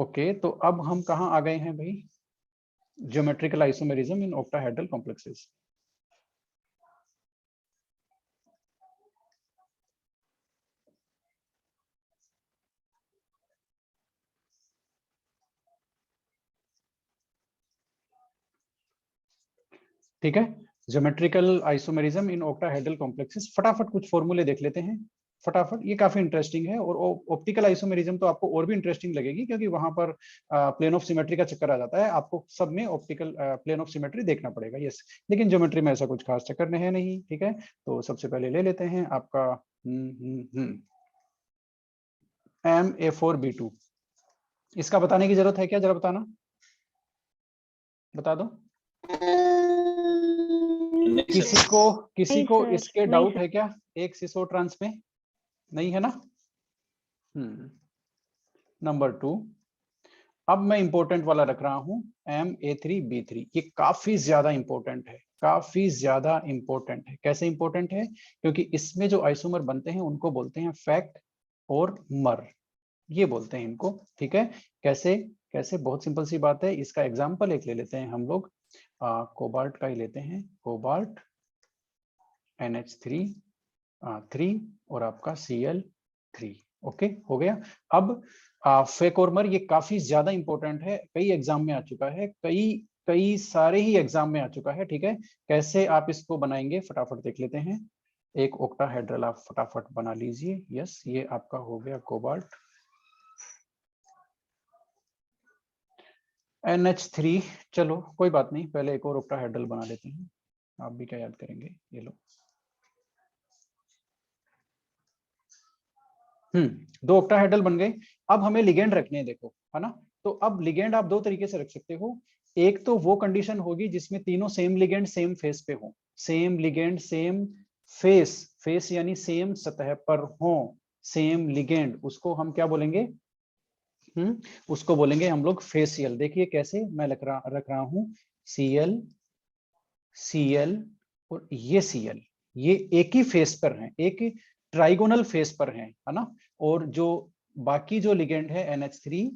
Okay, तो अब हम कहाँ आ गए हैं भाई? Geometrical isomerism in octahedral complexes. ठीक है, geometrical isomerism in octahedral complexes. फटाफट कुछ फॉर्मूले देख लेते हैं फटाफट, ये काफी इंटरेस्टिंग है। और ऑप्टिकल आइसोमेरिज्म तो आपको और भी इंटरेस्टिंग लगेगी, क्योंकि वहां पर प्लेन ऑफ सिमेट्री का चक्कर आ जाता है। आपको सब में ऑप्टिकल प्लेन ऑफ सिमेट्री देखना पड़ेगा, यस। लेकिन ज्योमेट्री में ऐसा कुछ खास चक्कर है नहीं। ठीक है, तो सबसे पहले ले लेते हैं आपका MA4B2। इसका बताने की जरूरत है क्या? जरा बताना, बता दो। किसी को इसके डाउट है क्या? एक सिसो ट्रांस में नहीं है ना? नंबर 2, अब मैं इंपॉर्टेंट वाला रख रहा हूं, MA3B3। ये काफी ज्यादा इंपॉर्टेंट है, काफी ज्यादा इंपॉर्टेंट है। कैसे इंपॉर्टेंट है? क्योंकि इसमें जो आइसोमर बनते हैं उनको बोलते हैं फैक्ट और मर, ये बोलते हैं इनको। ठीक है, कैसे कैसे? बहुत सिंपल सी बात है। इसका एग्जांपल एक ले लेते हैं हम लोग, कोबाल्ट का ही लेते हैं। कोबाल्ट NH3 3 और आपका Cl3। ओके, हो गया। अब फेकोर्मर, ये काफी ज्यादा इंपॉर्टेंट है, कई एग्जाम में आ चुका है, कई कई सारे ही एग्जाम में आ चुका है। ठीक है, कैसे आप इसको बनाएंगे फटाफट देख लेते हैं। एक ऑक्टाहेड्रल आप फटाफट बना लीजिए। यस, ये आपका हो गया कोबाल्ट NH3। चलो कोई बात नहीं, पहले एक और ऑक्टाहेड्रल बना लेते हैं। आप भी क्या याद करेंगे, ये लो। दो ऑक्टाहेड्रल बन गए। अब हमें लिगेंड रखने हैं, देखो, है ना? तो अब लिगेंड आप दो तरीके से रख सकते हो। एक तो वो कंडीशन होगी जिसमें तीनों सेम लिगेंड सेम फेस पे हो, same ligand same face, face यानी सेम सतह पर हो, सेम लिगेंड, उसको हम क्या बोलेंगे? उसको बोलेंगे हम लोग फेसियल। देखिए कैसे मैं रख रहा हूं, Cl Cl और ये Cl, ये एक ही फेस पर हैं, एक ट्राइगोनल फेस पर हैं, है ना? और जो बाकी जो लिगेंड है NH3,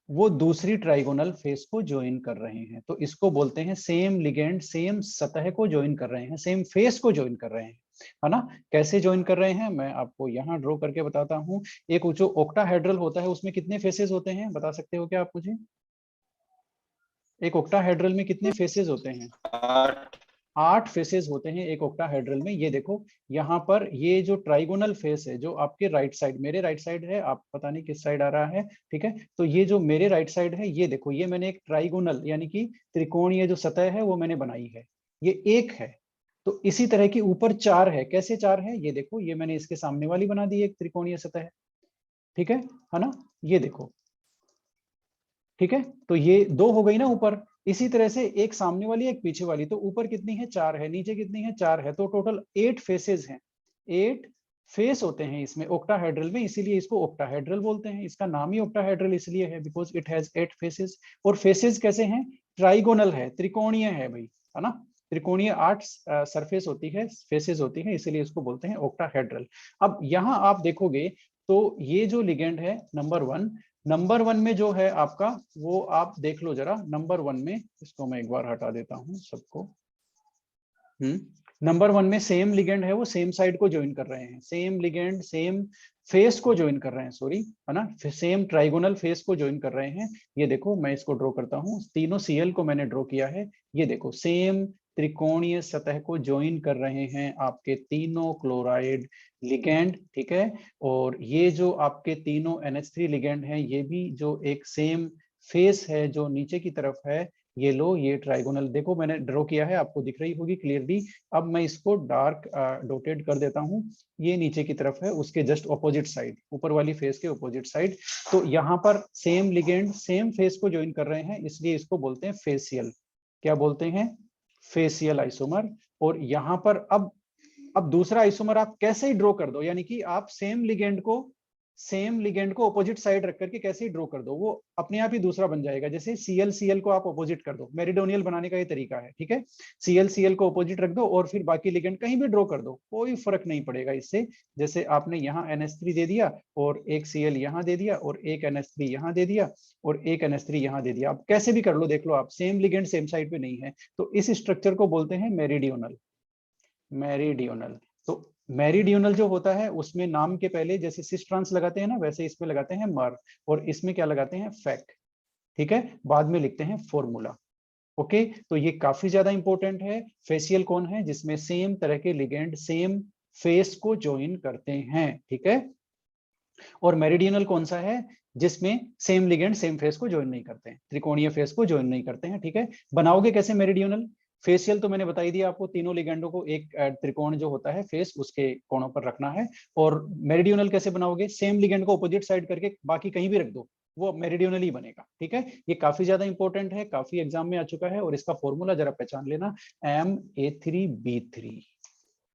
वो दूसरी ट्राइगोनल फेस को ज्वाइन कर रहे हैं। तो इसको बोलते हैं सेम लिगेंड सेम सतह को ज्वाइन कर रहे हैं, सेम फेस को ज्वाइन कर रहे हैं, है ना? कैसे ज्वाइन कर रहे हैं मैं आपको यहाँ ड्रॉ करके बताता हूँ। एक जो ऑक्टाहेड्रल होता है उसमें कितने फेसेस होते हैं, बता सकते हो क्या आप मुझे? एक ऑक्टाहेड्रल में कितने फेसेस होते हैं? 8 फेसेस होते हैं एक ऑक्टाहेड्रल में। ये देखो, यहाँ पर ये जो ट्राइगोनल फेस है, जो आपके राइट साइड, मेरे राइट साइड है, आप पता नहीं किस साइड आ रहा है। ठीक है, तो ये जो मेरे राइट साइड है, ये देखो, ये मैंने एक ट्राइगोनल यानी कि त्रिकोणीय जो सतह है वो मैंने बनाई है, ये एक है। तो इसी तरह की ऊपर 4 है। कैसे 4 है? ये देखो, ये मैंने इसके सामने वाली बना दी एक त्रिकोणीय सतह। ठीक है ना? ये देखो, ठीक है, तो ये 2 हो गई ना ऊपर। इसी तरह से एक सामने वाली एक पीछे वाली, तो ऊपर कितनी है? 4 है। नीचे कितनी है? 4 है। तो टोटल 8 फेसेस हैं, 8 फेस होते हैं इसमें ऑक्टाहेड्रल में, इसीलिए इसको ऑक्टाहेड्रल बोलते हैं। इसका नाम ही ऑक्टाहेड्रल इसलिए है बिकॉज इट हैज 8 फेसेस। और फेसेस कैसे हैं? ट्राइगोनल है, त्रिकोणीय है भाई, है ना? त्रिकोणीय 8 सरफेस होती है, फेसेस होती है, इसीलिए इसको बोलते हैं ऑक्टाहेड्रल। अब यहाँ आप देखोगे तो ये जो लिगेंड है नंबर वन में जो है आपका, वो आप देख लो जरा। नंबर 1 में, इसको मैं एक बार हटा देता हूं सबको। नंबर 1 में सेम लिगेंड है, वो सेम साइड को ज्वाइन कर रहे हैं, सेम लिगेंड सेम फेस को ज्वाइन कर रहे हैं, सॉरी, है ना? सेम ट्राइगोनल फेस को ज्वाइन कर रहे हैं। ये देखो, मैं इसको ड्रॉ करता हूं, तीनों Cl को मैंने ड्रॉ किया है। ये देखो, सेम त्रिकोणीय सतह को ज्वाइन कर रहे हैं आपके तीनों क्लोराइड लिगेंड। ठीक है, और ये जो आपके तीनों NH3 लिगेंड हैं, ये भी जो एक सेम फेस है जो नीचे की तरफ है, ये लो, ये ट्राइगोनल देखो मैंने ड्रॉ किया है, आपको दिख रही होगी क्लियरली। अब मैं इसको डार्क डोटेड कर देता हूं। ये नीचे की तरफ है, उसके जस्ट ऑपोजिट साइड, ऊपर वाली फेस के ऑपोजिट साइड। तो यहाँ पर सेम लिगेंड सेम फेस को ज्वाइन कर रहे हैं, इसलिए इसको बोलते हैं फेसियल। क्या बोलते हैं? Facial isomer. और यहाँ पर अब दूसरा आइसोमर आप कैसे ही ड्रॉ कर दो, यानी कि आप सेम लिगेंड को सेम लिगेंड को ऑपोजिट साइड रख करके कैसे ड्रॉ कर दो, वो अपने आप ही दूसरा बन जाएगा। जैसे CL को आप ऑपोजिट कर दो, मेरिडोनियल बनाने का ये तरीका है, ठीक है। CL को ऑपोजिट रख दो और फिर बाकी लिगेंड कहीं भी ड्रॉ कर दो, कोई फर्क नहीं पड़ेगा इससे। जैसे आपने यहाँ NH3 दे दिया और एक Cl यहाँ दे दिया और एक NH3 यहाँ दे दिया और एक NH3 यहाँ दे दिया, आप कैसे भी कर लो, देख लो आप, सेम लिगेंड सेम साइड पे नहीं है, तो इस स्ट्रक्चर को बोलते हैं मेरिडियोनल। मेरिडियोनल, तो मेरिडियोनल जो होता है उसमें नाम के पहले जैसे सिस ट्रांस लगाते हैं ना, वैसे इसमें लगाते हैं मर, और इसमें क्या लगाते हैं, फैक, ठीक है। बाद में लिखते हैं फॉर्मूला। ओके, तो ये काफी ज्यादा इंपॉर्टेंट है। फेशियल कौन है, जिसमें सेम तरह के लिगेंड सेम फेस को ज्वाइन करते हैं, ठीक है। और मेरिडियनल कौन सा है, जिसमें सेम लिगेंड सेम फेस को ज्वाइन नहीं करते हैं, त्रिकोणीय फेस को ज्वाइन नहीं करते हैं, ठीक है। बनाओगे कैसे मेरिडियनल, फेशियल तो मैंने बताई दिया आपको, तीनों लिगेंडों को एक त्रिकोण जो होता है फेस उसके कोणों पर रखना है। और मेरिडियनल कैसे बनाओगे, सेम लिगेंड को ऑपोजिट साइड करके बाकी कहीं भी रख दो, वो मेरिडियनल ही बनेगा, ठीक है। ये काफी ज्यादा इंपॉर्टेंट है, काफी एग्जाम में आ चुका है, और इसका फॉर्मूला जरा पहचान लेना, MA3B3।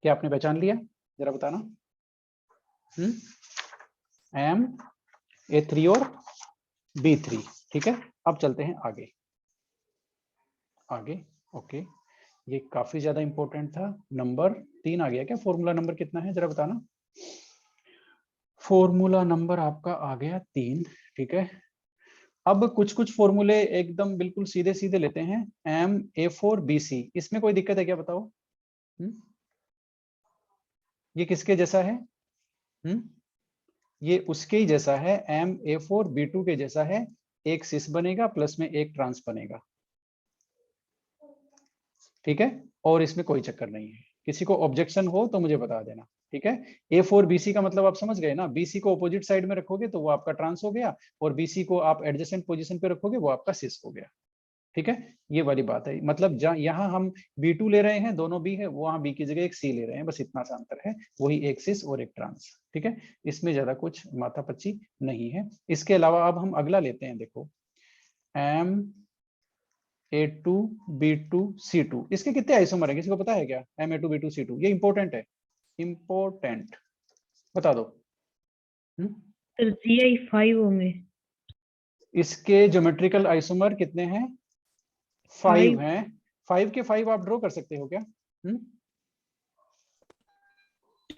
क्या आपने पहचान लिया, जरा बताना। MA3 और B3, ठीक है। अब चलते हैं आगे आगे। ओके, ये काफी ज्यादा इंपॉर्टेंट था। नंबर 3 आ गया क्या, फॉर्मूला नंबर कितना है जरा बताना। फॉर्मूला नंबर आपका आ गया 3, ठीक है। अब कुछ कुछ फॉर्मूले एकदम बिल्कुल सीधे सीधे लेते हैं। MA4BC, इसमें कोई दिक्कत है क्या, बताओ। ये किसके जैसा है, ये उसके ही जैसा है, MA4B2 के जैसा है। एक सिस बनेगा प्लस में एक ट्रांस बनेगा, ठीक है। और इसमें कोई चक्कर नहीं है, किसी को ऑब्जेक्शन हो तो मुझे बता देना, ठीक है। A4BC का मतलब आप समझ गए ना, BC को ऑपोजिट साइड में रखोगे तो वो आपका ट्रांस हो गया, और BC को आप एडजेसेंट पोजीशन पे रखोगे वो आपका सिस हो गया, ठीक है। ये वाली बात है, मतलब जहाँ यहाँ हम B2 ले रहे हैं, दोनों B है, वहां B की जगह एक C ले रहे हैं, बस इतना सा अंतर है, वही एक सिस और एक ट्रांस, ठीक है। इसमें ज्यादा कुछ माथापच्ची नहीं है। इसके अलावा अब हम अगला लेते हैं, देखो MA2B2C2, इसके कितने आइसोमर है, किसी को पता है क्या, MA2B2C2, ये इंपॉर्टेंट है, इंपॉर्टेंट, बता दो। सर GI5 होंगे। इसके ज्योमेट्रिकल आइसोमर कितने हैं, 5 हैं। 5 के 5 आप ड्रॉ कर सकते हो क्या,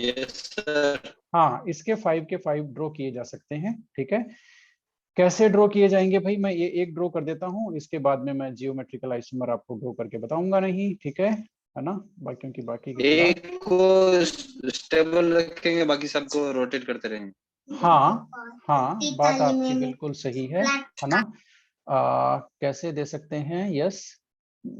यस सर। हाँ, इसके 5 के 5 ड्रॉ किए जा सकते हैं, ठीक है। कैसे ड्रॉ किए जाएंगे भाई, मैं ये एक ड्रॉ कर देता हूँ, इसके बाद में मैं जियोमेट्रिकल आइसोमर आपको ड्रॉ करके बताऊंगा नहीं, ठीक है ना, बाकियों की बाकी के खिलाफ। एक को स्टेबल रखेंगे, बाकी सबको रोटेट करते रहेंगे। हाँ हाँ, बात आपकी बिल्कुल सही है ना। कैसे दे सकते हैं, यस,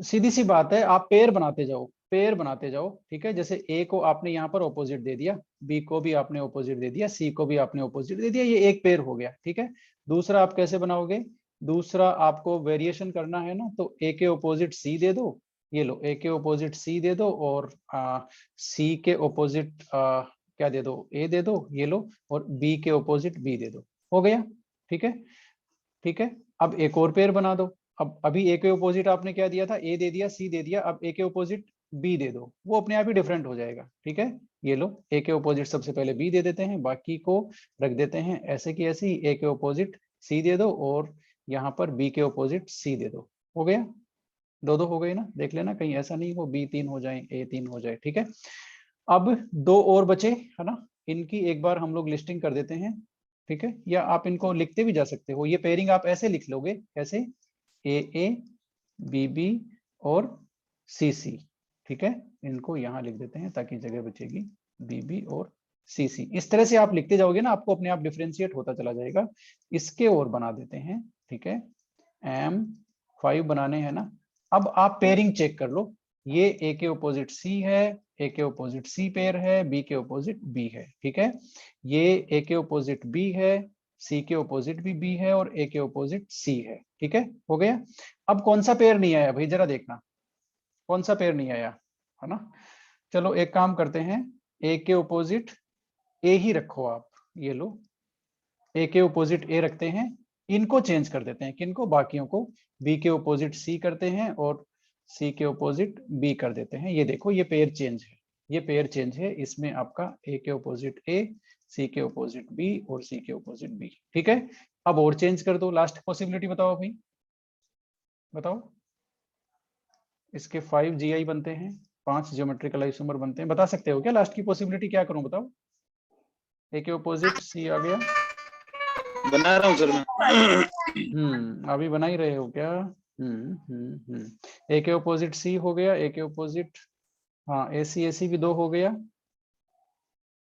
सीधी सी बात है, आप पेयर बनाते जाओ, पेयर बनाते जाओ, ठीक है। जैसे A को आपने यहाँ पर ऑपोजिट दे दिया, B को भी आपने ऑपोजिट दे दिया, C को भी आपने ऑपोजिट दे दिया, ये एक पेयर हो गया, ठीक है। दूसरा आप कैसे बनाओगे, दूसरा आपको वेरिएशन करना है ना, तो A के ऑपोजिट C दे दो, ये लो A के ऑपोजिट C दे दो, और C के ऑपोजिट क्या दे दो, A दे दो, ये लो, और B के ऑपोजिट B दे दो, हो गया, ठीक है, ठीक है। अब एक और पेयर बना दो, अब अभी A के ऑपोजिट आपने क्या दिया था, A दे दिया, C दे दिया, अब A के ऑपोजिट B दे दो, वो अपने आप ही डिफरेंट हो जाएगा, ठीक है। ये लो, A के ऑपोजिट सबसे पहले B दे देते हैं, बाकी को रख देते हैं ऐसे की ऐसे ही, A के ऑपोजिट C दे दो, और यहाँ पर B के ऑपोजिट C दे दो, हो गया, दो हो गए ना, देख लेना कहीं ऐसा नहीं हो B 3 हो जाए, A 3 हो जाए, ठीक है। अब 2 और बचे, है ना, इनकी एक बार हम लोग लिस्टिंग कर देते हैं, ठीक है, या आप इनको लिखते भी जा सकते हो, ये पेयरिंग आप ऐसे लिख लोगे, ऐसे AA BB और CC, ठीक है। इनको यहाँ लिख देते हैं ताकि जगह बचेगी, BB और CC, इस तरह से आप लिखते जाओगे ना, आपको अपने आप डिफरेंशिएट होता चला जाएगा। इसके और बना देते हैं, ठीक है, M5 बनाने हैं ना। अब आप पेयरिंग चेक कर लो, ये A के ऑपोजिट C है, A के ऑपोजिट C पेयर है, B के ऑपोजिट B है, ठीक है। ये A के ऑपोजिट B है, C के ऑपोजिट भी B है, और A के ऑपोजिट C है, ठीक है, हो गया। अब कौन सा पेयर नहीं आया भाई, जरा देखना कौन सा पेयर नहीं आया, है ना। चलो एक काम करते हैं, A के ऑपोजिट A ही रखो आप, ये लो, A के ऑपोजिट A रखते हैं, इनको चेंज कर देते हैं, किनको, बाकियों को, B के ऑपोजिट C करते हैं, और C के ऑपोजिट B कर देते हैं। ये देखो, ये पेयर चेंज है, ये पेयर चेंज है, इसमें आपका A के ऑपोजिट A, सी के ऑपोजिट बी और सी के ऑपोजिट बी। ठीक है, अब और चेंज कर दो। लास्ट पॉसिबिलिटी बताओ भाई, बताओ। इसके 5 GI बनते हैं, 5 ज्योमेट्रिकल आइसोमर बनते हैं। बता सकते हो क्या लास्ट की पॉसिबिलिटी क्या करूं, बताओ। ए के ऑपोजिट सी आ गया। बना रहा हूँ सर मैं। अभी बना ही रहे हो क्या? ए के ऑपोजिट सी हो गया, ए के ऑपोजिट, हाँ ए सी भी 2 हो गया,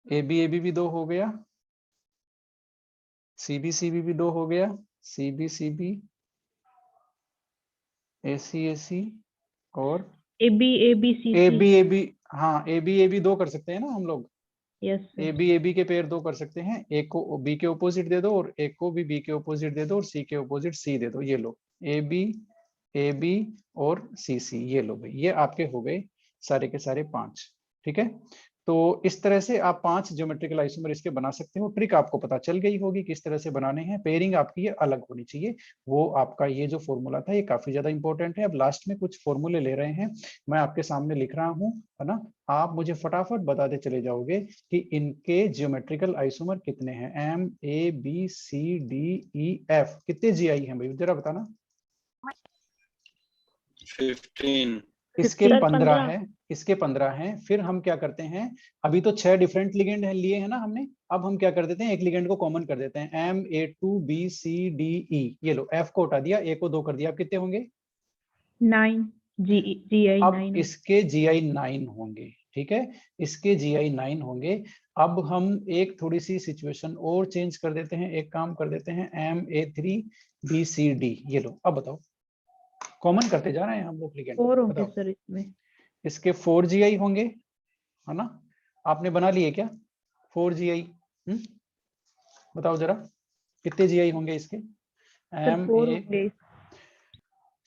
ए बी भी 2 हो गया, सी बी भी 2 हो गया, सी बी ए सी और ए बी सी हाँ ए बी 2 कर सकते हैं ना हम लोग। यस ए बी के पेयर 2 कर सकते हैं, एक को बी के ऑपोजिट दे दो और एक को भी बी के ऑपोजिट दे दो और सी के ऑपोजिट सी दे दो। ये लो ए बी और सी, ये लो भाई, ये आपके हो गए सारे के सारे 5। ठीक है, तो इस तरह से आप 5 ज्योमेट्रिकल आइसोमर इसके बना सकते हो। ट्रिक आपको पता चल गई होगी किस तरह से बनाने हैं। पेयरिंग आपकी ये अलग होनी चाहिए। वो आपका ये जो फॉर्मूला था ये काफी ज्यादा इंपॉर्टेंट है। अब लास्ट में कुछ फॉर्मूले ले रहे हैं, मैं आपके सामने लिख रहा हूँ, है ना। आप मुझे फटाफट बताते चले जाओगे कि इनके ज्योमेट्रिकल आइसोमर कितने हैं। M A B C D E F कितने GI हैं भाई, जरा बताना। 15। इसके 15 15 है, इसके 15 हैं। फिर हम क्या करते हैं, अभी तो 6 डिफरेंट लिगेंड है लिए हैं ना हमने। अब हम क्या कर देते हैं, एक लिगेंड को कॉमन कर देते हैं, MA2BCDE। ये लो F को हटा दिया, A को 2 कर दिया, अब कितने होंगे 9 GI अब 9 इसके GI 9 होंगे। ठीक है, इसके GI 9 होंगे। अब हम एक थोड़ी सी सिचुएशन और चेंज कर देते हैं, एक काम कर देते हैं MA3BCD। ये लो, अब बताओ, कॉमन करते जा रहे हैं हम लोग लिगेंड। 4 होंगे बताओ, सर इसमें। इसके 4 GI होंगे, है ना। आपने बना लिए क्या 4 GI? बताओ जरा कितने GI होंगे इसके। सर 4 होंगे।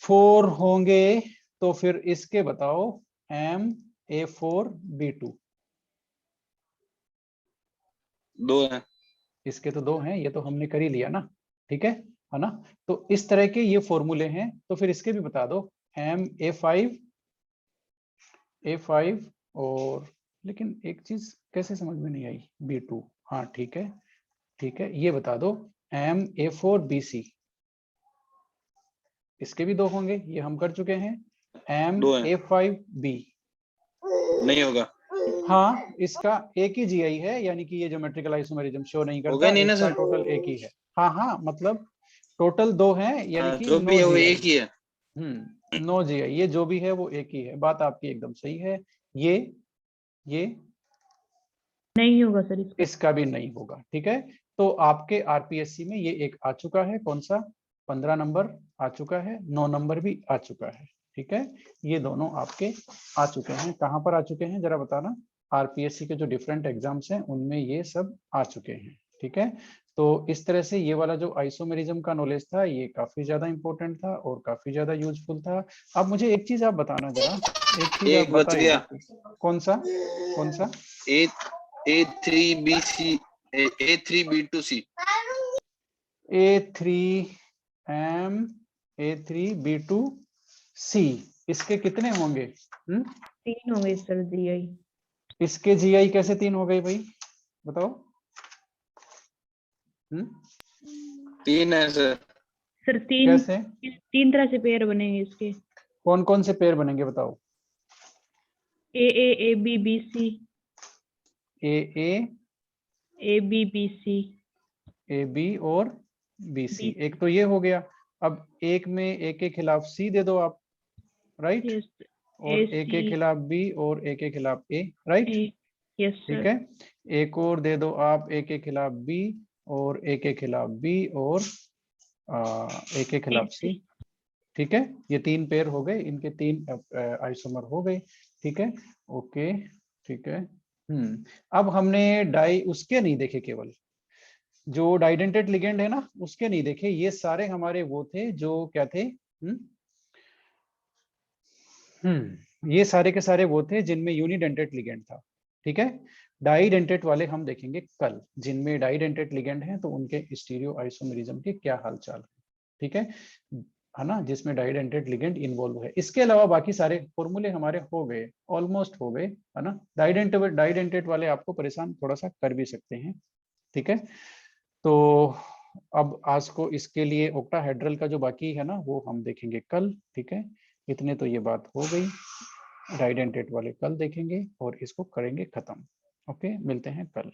4 होंगे, तो फिर इसके बताओ MA4B2। 2 है। इसके तो 2 हैं, ये तो हमने कर ही लिया ना। ठीक है ना। तो इस तरह के ये फॉर्मूले हैं। तो फिर इसके भी बता दो A5 और, लेकिन एक चीज कैसे समझ में नहीं आई, B2। हाँ ठीक है, ठीक है, ये बता दो MA4BC। इसके भी 2 होंगे, ये हम कर चुके हैं। 2 है। MA5B नहीं होगा। हाँ, इसका एक ही GI है, यानी कि ये ज्योमेट्रिकल आइसोमेरिज्म शो नहीं हो करता। गया नहीं ना इसका सर? टोटल एक ही है। हाँ हाँ, मतलब टोटल 2 हैं, यानी कि जो 9 भी है वो GI। एक ही है। 9 GI, ये जो भी है वो एक ही है। बात आपकी एकदम सही है। ये नहीं होगा सर इसका। इसका भी नहीं होगा। ठीक है, तो आपके RPSC में ये एक आ चुका है, कौन सा, 15 नंबर आ चुका है, 9 नंबर भी आ चुका है। ठीक है, ये दोनों आपके आ चुके हैं। कहाँ पर आ चुके हैं जरा बताना। RPSC के जो डिफरेंट एग्जाम्स हैं उनमें ये सब आ चुके हैं। ठीक है, तो इस तरह से ये वाला जो आइसोमेरिज्म का नॉलेज था ये काफी ज्यादा इंपॉर्टेंट था और काफी ज्यादा यूजफुल था। अब मुझे एक चीज आप बताना जरा, एक चीज आप एक बच बताइए। गया। कौन सा A3BC A3B2C। A3M A3B2C इसके कितने होंगे? 3 होंगे सर GI। इसके GI कैसे 3 हो गए भाई, बताओ। 3 है सर। सर 3 कैसे, 3 तरह से पेयर बनेंगे इसके। कौन कौन से पेयर बनेंगे बताओ। AAABBC AAAB ABBC और BC। एक तो ये हो गया। अब एक में A के खिलाफ C दे दो आप, राइट। यस और A के खिलाफ B और A के खिलाफ A, राइट। यस ठीक सर। है, एक और दे दो आप A के खिलाफ B और A के खिलाफ B और A के खिलाफ C। ठीक है, ये 3 पेयर हो गए, इनके 3 आइसोमर हो गए। ठीक है, ओके, ठीक है। अब हमने डाई उसके नहीं देखे, केवल जो डाइडेंटेड लिगेंड है ना उसके नहीं देखे। ये सारे हमारे वो थे जो क्या थे, ये सारे के सारे वो थे जिनमें यूनिडेंटेड लिगेंड था। ठीक है, डाइडेंटेड वाले हम देखेंगे कल, जिनमें डाइडेंटेड लिगेंड है तो उनके स्टीरियो आइसोमेरिज्म के क्या हालचाल है। ठीक है ना, जिसमें डाइडेंटेड लिगेंड इन्वॉल्व है। इसके अलावा बाकी सारे फॉर्मूले हमारे हो गए, ऑलमोस्ट हो गए, है ना। डाइडेंटेड वाले आपको परेशान थोड़ा सा कर भी सकते हैं, ठीक है, तो अब आज को इसके लिए ऑक्टाहेड्रल का जो बाकी है ना वो हम देखेंगे कल। ठीक है, इतने तो ये बात हो गई, राइडेंटेट वाले कल देखेंगे और इसको करेंगे खत्म। ओके, मिलते हैं कल।